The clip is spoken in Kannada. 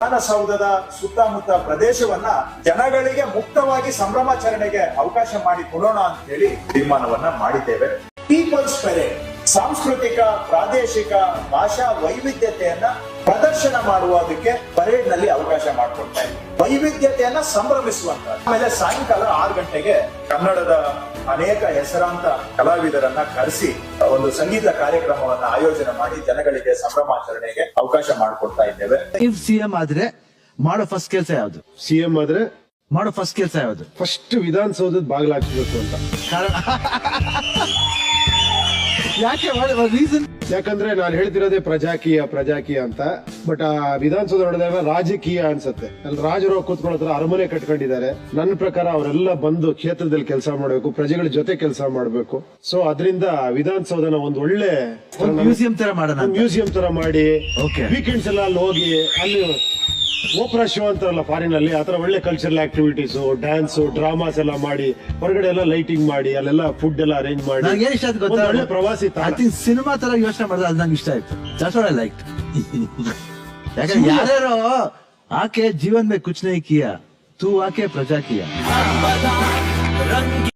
ವಿಧಾನಸೌಧದ ಸುತ್ತಮುತ್ತ ಪ್ರದೇಶವನ್ನ ಜನಗಳಿಗೆ ಮುಕ್ತವಾಗಿ ಸಂಭ್ರಮಾಚರಣೆಗೆ ಅವಕಾಶ ಮಾಡಿ ಕೊಡೋಣ ಅಂತ ಹೇಳಿ ತೀರ್ಮಾನವನ್ನ ಮಾಡಿದ್ದೇವೆ. ಪೀಪಲ್ಸ್ ಪೆರೇಡ್ ಸಾಂಸ್ಕೃತಿಕ ಪ್ರಾದೇಶಿಕ ಭಾಷಾ ವೈವಿಧ್ಯತೆಯನ್ನ ಪ್ರದರ್ಶನ ಮಾಡುವುದಕ್ಕೆ ಪರೇಡ್ ನಲ್ಲಿ ಅವಕಾಶ ಮಾಡಿಕೊಡ್ತಾ ಇದೆ. ವೈವಿಧ್ಯತೆಯನ್ನ ಸಂಭ್ರಮಿಸುವಂತ. ಆಮೇಲೆ ಸಾಯಂಕಾಲ 6 ಗಂಟೆಗೆ ಕನ್ನಡದ ಅನೇಕ ಹೆಸರಾಂತ ಕಲಾವಿದರನ್ನ ಕರೆಸಿ ಒಂದು ಸಂಗೀತ ಕಾರ್ಯಕ್ರಮವನ್ನ ಆಯೋಜನೆ ಮಾಡಿ ಜನಗಳಿಗೆ ಸಂಭ್ರಮಾಚರಣೆಗೆ ಅವಕಾಶ ಮಾಡಿಕೊಡ್ತಾ ಇದ್ದೇವೆ. ಇಫ್ ಸಿಎಂ ಆದ್ರೆ ಮಾಡೋ ಫಸ್ಟ್ ಕೆಲಸ ಯಾವ್ದು? ಸಿಎಂ ಆದ್ರೆ ಮಾಡೋ ಫಸ್ಟ್ ಕೆಲಸ ಯಾವ್ದು? ಫಸ್ಟ್ ವಿಧಾನಸೌಧದ ಬಾಗಿಲಾಕ್ಬೇಕು ಅಂತ. ಯಾಕೆ ರೀಸನ್? ಯಾಕಂದ್ರೆ ನಾನು ಹೇಳ್ತಿರೋದೇ ಪ್ರಜಾಕೀಯ ಅಂತ. ಬಟ್ ಆ ವಿಧಾನಸೌಧ ನೋಡಿದಾಗ ರಾಜಕೀಯ ಅನ್ಸುತ್ತೆ. ಅಲ್ಲಿ ರಾಜರು ಕೂತ್ಕೊಳ್ಳೋ ಅರಮನೆ ಕಟ್ಕೊಂಡಿದ್ದಾರೆ. ನನ್ನ ಪ್ರಕಾರ ಅವರೆಲ್ಲ ಬಂದು ಕ್ಷೇತ್ರದಲ್ಲಿ ಕೆಲಸ ಮಾಡಬೇಕು, ಪ್ರಜೆಗಳ ಜೊತೆ ಕೆಲಸ ಮಾಡಬೇಕು. ಸೊ ಅದರಿಂದ ವಿಧಾನಸೌಧನ ಒಂದು ಒಳ್ಳೆ ಮ್ಯೂಸಿಯಂ ತರ ಮಾಡೋಣ. ಮ್ಯೂಸಿಯಂ ತರ ಮಾಡಿ Okay. ವೀಕೆಂಡ್ಸ್ ಎಲ್ಲ ಅಲ್ಲಿ ಹೋಗಿ ಅಲ್ಲಿ ಓಪರಾ ಶೋ ಅಂತಾರಲ್ಲ ಫಾರಿನ್ ಅಲ್ಲಿ, ಆತರ ಒಳ್ಳೆ ಕಲ್ಚರಲ್ ಆಕ್ಟಿವಿಟೀಸ್, ಡ್ಯಾನ್ಸ್, ಡ್ರಾಮಾಸ್ ಎಲ್ಲ ಮಾಡಿ, ಹೊರಗಡೆ ಎಲ್ಲ ಲೈಟಿಂಗ್ ಮಾಡಿ, ಅಲ್ಲೆಲ್ಲ ಫುಡ್ ಎಲ್ಲ ಅರೇಂಜ್ ಮಾಡಿ ನಂಗೆ ಏನ್ ಇಷ್ಟ ಆಯ್ತು ಗೊತ್ತಾ? ಒಳ್ಳೆ ಪ್ರವಾಸಿ ಐ ಥಿಂಕ್ ಸಿನಿಮಾ ತರ ಯೋಚನೆ ಮಾಡಿದ್ರೆ ಅದು ನಂಗೆ ಇಷ್ಟ ಆಯ್ತು. That's what I like. ಯಾಕಂದ್ರೆ ಯಾರ್ಯಾರೋ ಆಕೆ ಜೀವನ್ ಮೇ ಕುಚ್ ನಹೀ ಕಿಯಾ, ತೂ ಆಕೆ ಪ್ರಜಾ ಕಿಯಾ.